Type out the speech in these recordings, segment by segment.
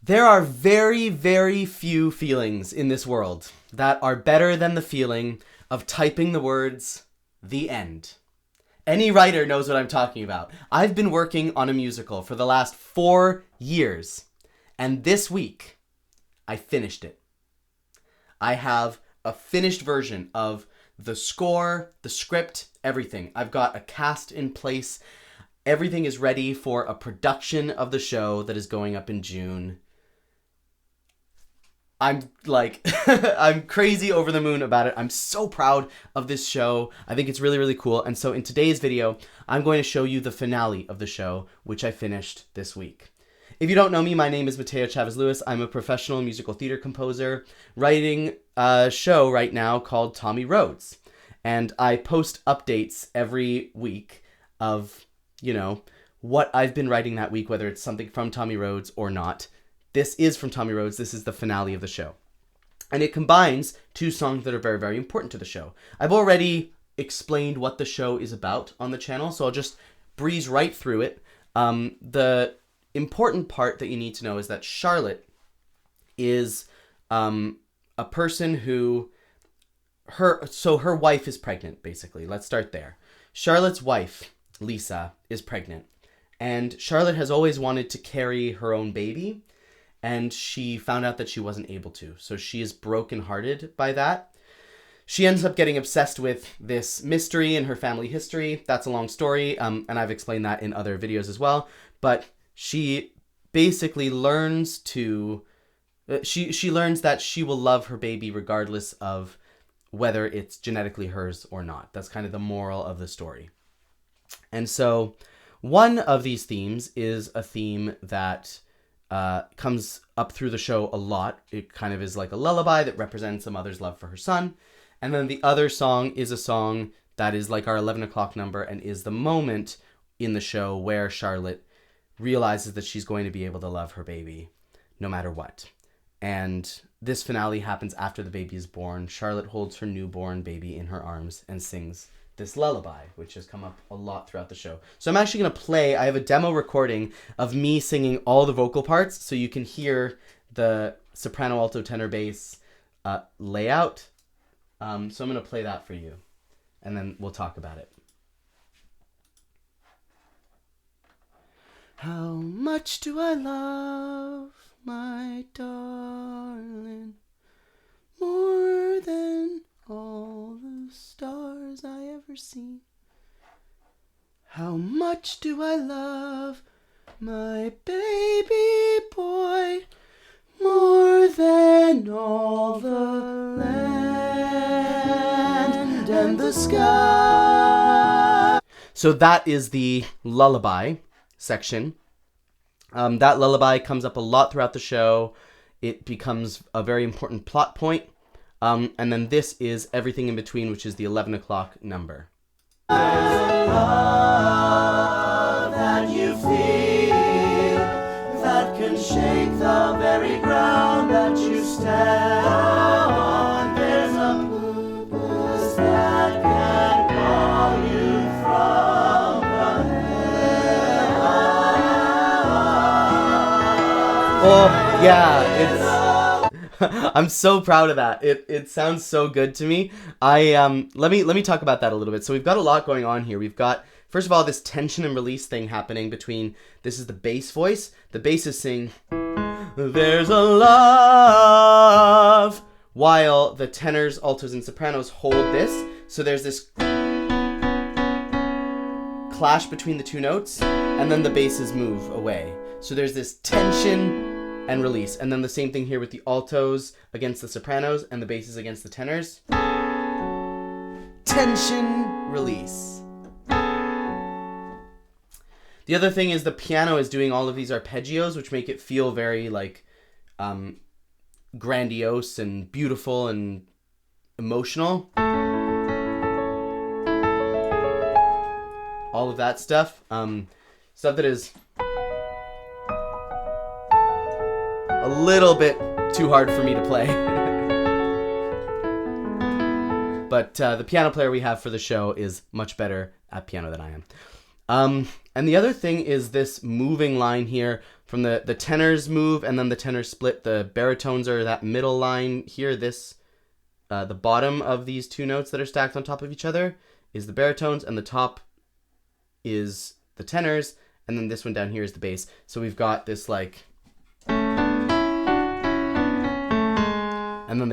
There are very, very few feelings in this world that are better than the feeling of typing the words, "the end." Any writer knows what I'm talking about. I've been working on a musical for the last 4 years, and this week, I finished it. I have a finished version of the score, the script, everything. I've got a cast in place. Everything is ready for a production of the show that is going up in June. I'm like, I'm crazy over the moon about it. I'm so proud of this show. I think it's really, really cool. And so in today's video, I'm going to show you the finale of the show, which I finished this week. If you don't know me, my name is Mateo Chavez-Lewis. I'm a professional musical theater composer writing a show right now called Tommy Rhodes. And I post updates every week of, what I've been writing that week, whether it's something from Tommy Rhodes or not. This is from Tommy Rhodes. This is the finale of the show. And it combines 2 songs that are very, very important to the show. I've already explained what the show is about on the channel, so I'll just breeze right through it. The important part that you need to know is that Charlotte is a person who, her wife is pregnant, basically. Let's start there. Charlotte's wife, Lisa, is pregnant. And Charlotte has always wanted to carry her own baby, and she found out that she wasn't able to. So she is brokenhearted by that. She ends up getting obsessed with this mystery in her family history. That's a long story, and I've explained that in other videos as well. But she basically learns to... She learns that she will love her baby regardless of whether it's genetically hers or not. That's kind of the moral of the story. And so one of these themes is a theme that comes up through the show a lot. It kind of is like a lullaby that represents a mother's love for her son. And then the other song is a song that is like our 11 o'clock number and is the moment in the show where Charlotte realizes that she's going to be able to love her baby no matter what. And this finale happens after the baby is born. Charlotte holds her newborn baby in her arms and sings this lullaby, which has come up a lot throughout the show. So I'm actually going to play, I have a demo recording of me singing all the vocal parts so you can hear the soprano, alto, tenor, bass layout. So I'm going to play that for you, and then we'll talk about it. How much do I love my darling, more than all the stars I ever seen. How much do I love my baby boy, more than all the land and the sky. So that is the lullaby section. That lullaby comes up a lot throughout the show. It becomes a very important plot point. And then this is everything in between, which is the 11 o'clock number. There's a love that you feel that can shake the very ground that you stand on. There's a purpose that can call you from the heavens. Oh, yeah, it's... I'm so proud of that. It sounds so good to me. Let me talk about that a little bit. So we've got a lot going on here. We've got, first of all, this tension and release thing happening between, this is the bass voice. The bass is saying, "There's a love," while the tenors, altos, and sopranos hold this. So there's this clash between the 2 notes, and then the basses move away. So there's this tension and release. And then the same thing here with the altos against the sopranos and the basses against the tenors. Tension, release. The other thing is the piano is doing all of these arpeggios, which make it feel very like grandiose and beautiful and emotional. All of that stuff. Stuff that is a little bit too hard for me to play. But the piano player we have for the show is much better at piano than I am. And the other thing is this moving line here from the tenors move and then the tenors split. The baritones are that middle line here. This, the bottom of these two notes that are stacked on top of each other is the baritones, and the top is the tenors, and then this one down here is the bass. So we've got this like, and then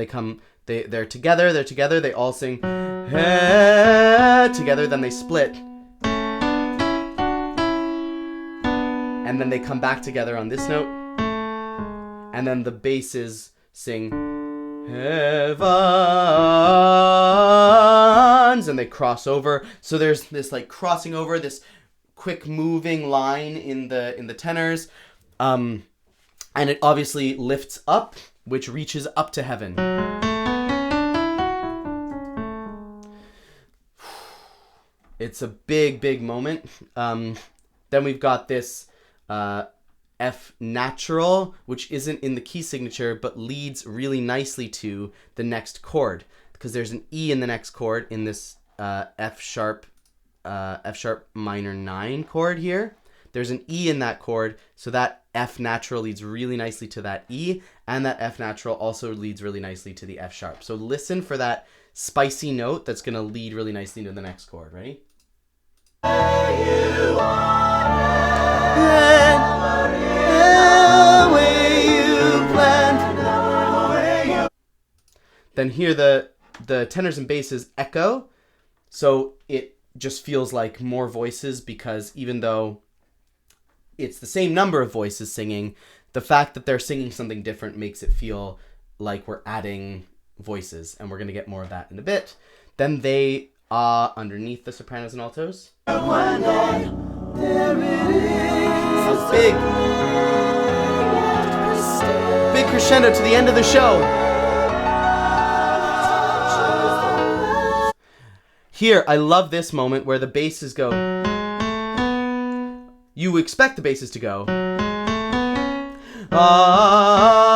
they're together, they all sing together, then they split. And then they come back together on this note. And then the basses sing heavens, and they cross over. So there's this like crossing over, this quick moving line in the tenors. And it obviously lifts up, which reaches up to heaven. It's a big, big moment. Then we've got this F natural, which isn't in the key signature, but leads really nicely to the next chord, because there's an E in the next chord in this F sharp minor 9 chord here. There's an E in that chord, so that F natural leads really nicely to that E, and that F natural also leads really nicely to the F sharp. So listen for that spicy note that's going to lead really nicely into the next chord. Ready? Then here the tenors and basses echo, so it just feels like more voices, because even though it's the same number of voices singing, the fact that they're singing something different makes it feel like we're adding voices, and we're going to get more of that in a bit. Then they are underneath the sopranos and altos. A big crescendo to the end of the show. Here, I love this moment where the basses go. You expect the basses to go, ah,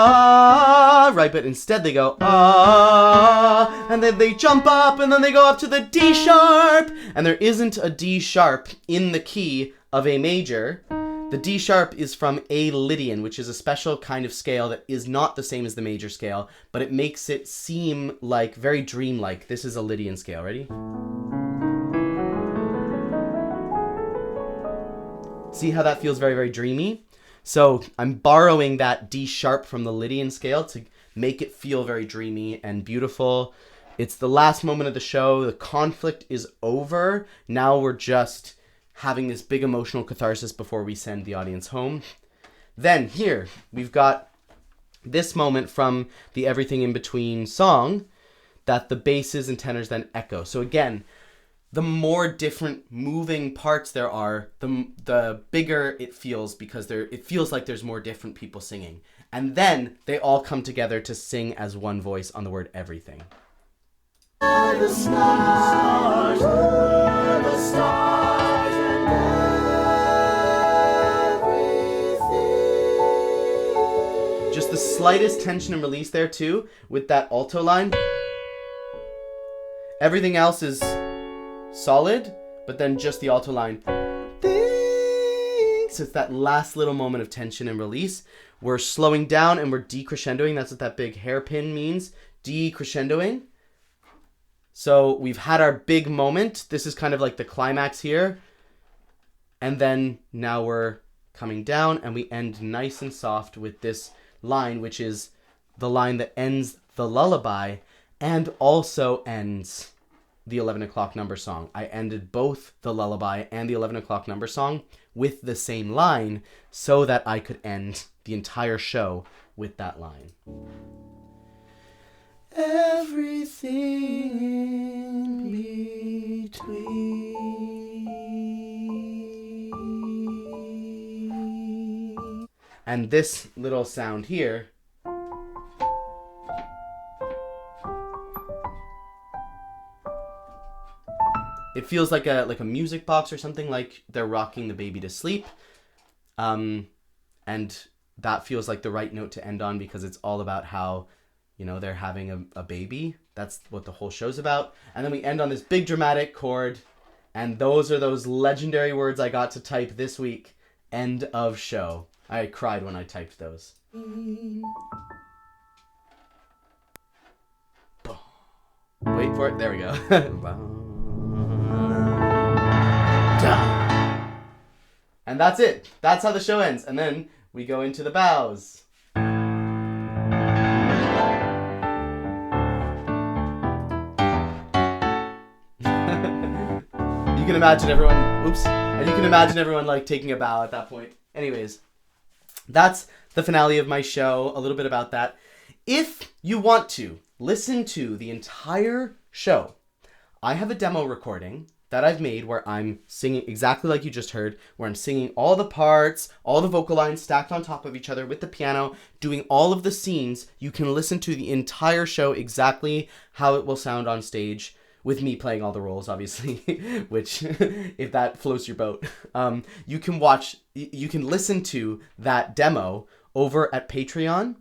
right, but instead they go, ah, and then they jump up, and then they go up to the D sharp, and there isn't a D sharp in the key of A major. The D sharp is from A Lydian, which is a special kind of scale that is not the same as the major scale, but it makes it seem like very dreamlike. This is a Lydian scale. Ready? See how that feels very, very dreamy? So I'm borrowing that D sharp from the Lydian scale to make it feel very dreamy and beautiful. It's the last moment of the show. The conflict is over. Now we're just having this big emotional catharsis before we send the audience home. Then here, we've got this moment from the Everything in Between song that the basses and tenors then echo. So again, the more different moving parts there are, the bigger it feels, because it feels like there's more different people singing. And then they all come together to sing as one voice on the word everything. The stars, the stars and everything. Just the slightest tension and release there too, with that alto line. Everything else is solid, but then just the alto line. So it's that last little moment of tension and release. We're slowing down and we're decrescendoing. That's what that big hairpin means. Decrescendoing. So we've had our big moment. This is kind of like the climax here. And then now we're coming down, and we end nice and soft with this line, which is the line that ends the lullaby and also ends the 11 o'clock number song. I ended both the lullaby and the 11 o'clock number song with the same line so that I could end the entire show with that line. Everything in between. And this little sound here, it feels like a music box or something, like they're rocking the baby to sleep. And that feels like the right note to end on, because it's all about how, they're having a baby. That's what the whole show's about. And then we end on this big dramatic chord, And those are those legendary words I got to type this week. End of show. I cried when I typed those. Wait for it. There we go. And that's it. That's how the show ends. And then we go into the bows. You can imagine everyone, and you can imagine everyone like taking a bow at that point. Anyways, that's the finale of my show, a little bit about that. If you want to listen to the entire show, I have a demo recording that I've made where I'm singing exactly like you just heard, where I'm singing all the parts, all the vocal lines stacked on top of each other with the piano, doing all of the scenes. You can listen to the entire show exactly how it will sound on stage, with me playing all the roles, obviously, which, if that floats your boat, you can listen to that demo over at Patreon.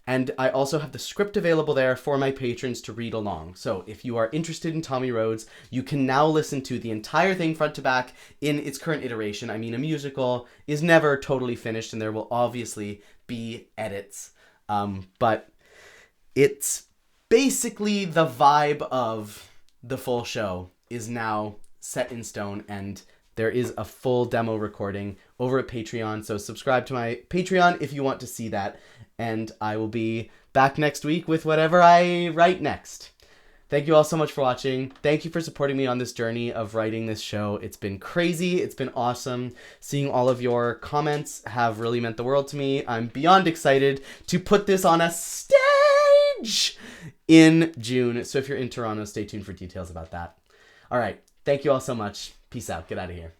And I also have the script available there for my patrons to read along. So if you are interested in Tommy Rhodes, you can now listen to the entire thing front to back in its current iteration. I mean, a musical is never totally finished, and there will obviously be edits. But it's basically the vibe of the full show is now set in stone, and there is a full demo recording over at Patreon. So subscribe to my Patreon if you want to see that. And I will be back next week with whatever I write next. Thank you all so much for watching. Thank you for supporting me on this journey of writing this show. It's been crazy. It's been awesome. Seeing all of your comments have really meant the world to me. I'm beyond excited to put this on a stage in June. So if you're in Toronto, stay tuned for details about that. All right. Thank you all so much. Peace out. Get out of here.